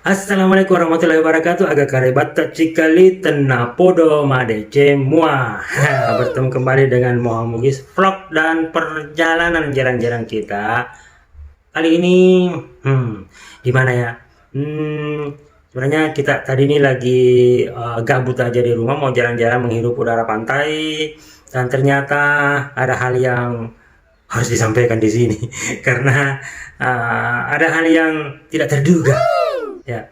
Assalamualaikum warahmatullahi wabarakatuh. Agak karebat cikali tena podo made cemua. Bertemu kembali dengan Muhammad Mugis vlog dan perjalanan jarang-jarang kita. Kali ini di mana ya? Sebenarnya kita tadi ini lagi gabut aja di rumah, mau jalan-jalan menghirup udara pantai, dan ternyata ada hal yang harus disampaikan di sini karena ada hal yang tidak terduga. Ya,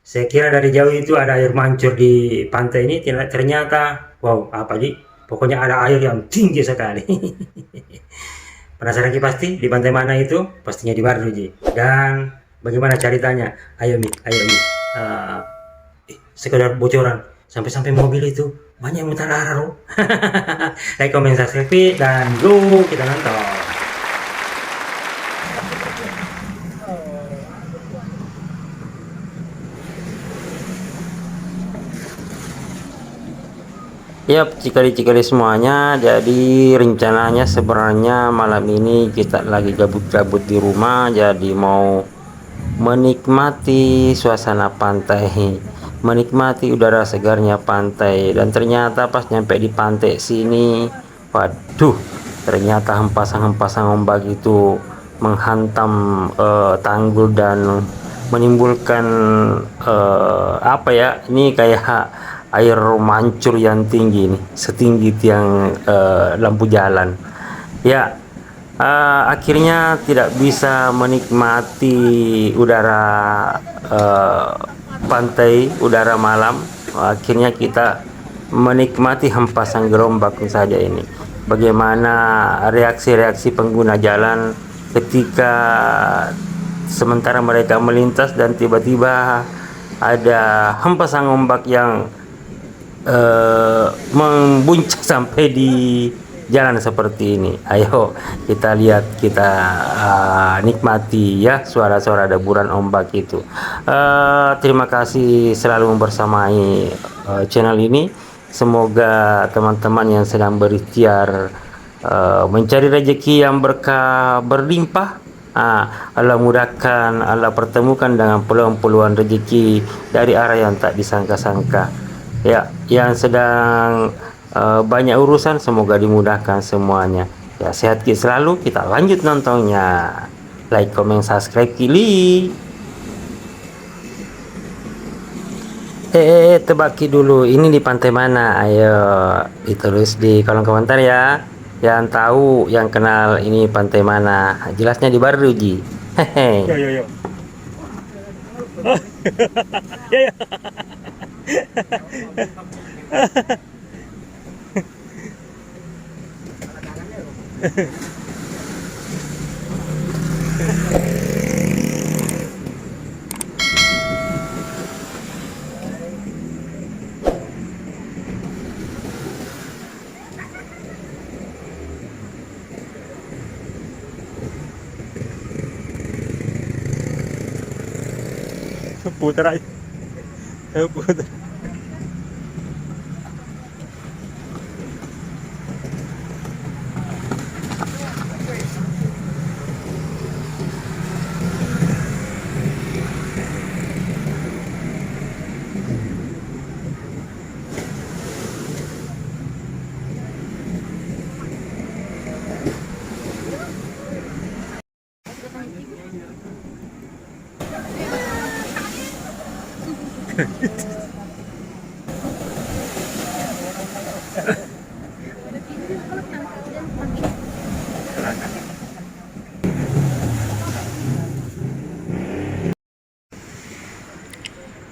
saya kira dari jauh itu ada air mancur di pantai ini, ternyata wow, apa sih? Pokoknya ada air yang tinggi sekali. Penasaran Ki pasti di pantai mana itu? Pastinya di Bardo Ji. Dan bagaimana ceritanya? Ayo Mi, ayo Mi. Uh, Sekedar bocoran, sampai-sampai mobil itu banyak yang mutar arah loh. Like, comment, subscribe, dan go kita nonton. Yap, cikali-cikali semuanya. Jadi rencananya sebenarnya malam ini kita lagi gabut-gabut di rumah, jadi mau menikmati suasana pantai, menikmati udara segarnya pantai. Dan ternyata pas nyampe di pantai sini, waduh, ternyata hempasan-hempasan ombak itu menghantam tanggul dan menimbulkan apa ya, ini kayak air mancur yang tinggi nih, setinggi tiang lampu jalan ya. Akhirnya tidak bisa menikmati udara pantai, udara malam. Akhirnya kita menikmati hempasan gelombang saja ini. Bagaimana reaksi-reaksi pengguna jalan ketika sementara mereka melintas dan tiba-tiba ada hempasan ombak yang membuncah sampai di jalan seperti ini. Ayo kita lihat, kita nikmati ya suara-suara deburan ombak itu. Terima kasih selalu membersamai channel ini. Semoga teman-teman yang sedang berikhtiar mencari rezeki yang berkah berlimpah, Allah mudahkan, Allah pertemukan dengan peluang-peluang rezeki dari arah yang tak disangka-sangka. Ya, yang sedang banyak urusan semoga dimudahkan semuanya. Ya, sehat selalu. Kita lanjut nontonnya. Like, comment, subscribe, kili. Tebaki dulu, ini di pantai mana? Ayo ditulis di kolom komentar ya. Yang tahu, yang kenal ini pantai mana? Jelasnya di Barduji. Hehe. Yo yo yo. Yo yo. Putar aja. Putar.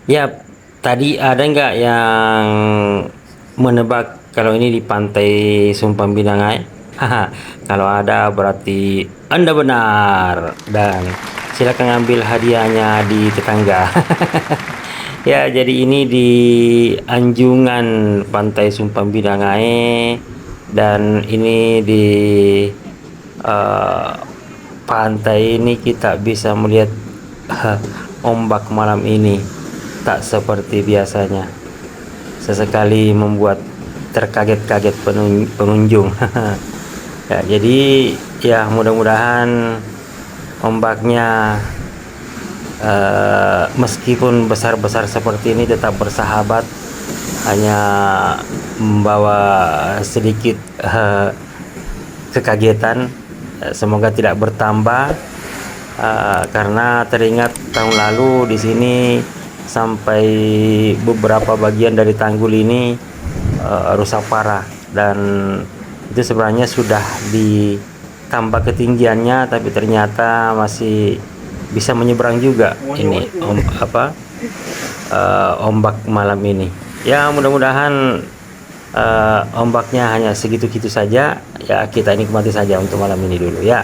Ya, tadi ada nggak yang menebak kalau ini di pantai Sumpang Binangai? Haha, kalau ada berarti Anda benar, dan silakan ambil hadiahnya di tetangga. Ya, jadi ini di anjungan pantai Sumpang Binangai, dan ini di pantai ini kita bisa melihat ombak malam ini tak seperti biasanya, sesekali membuat terkaget-kaget pengunjung. Ya, jadi ya mudah-mudahan ombaknya meskipun besar-besar seperti ini tetap bersahabat, hanya membawa sedikit kekagetan. Semoga tidak bertambah, karena teringat tahun lalu di sini sampai beberapa bagian dari tanggul ini rusak parah, dan itu sebenarnya sudah ditambah ketinggiannya, tapi ternyata masih bisa menyeberang juga ini ombak malam ini. Ya, mudah-mudahan ombaknya hanya segitu-gitu saja ya, kita nikmati saja untuk malam ini dulu ya.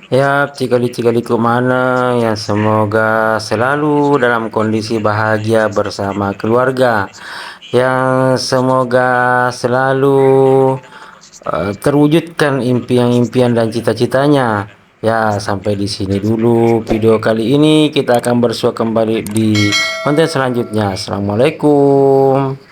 Ya, cikali-cikaliku mana ya, semoga selalu dalam kondisi bahagia bersama keluarga. Yang semoga selalu terwujudkan impian-impian dan cita-citanya. Ya, sampai di sini dulu video kali ini. Kita akan bersua kembali di konten selanjutnya. Assalamualaikum.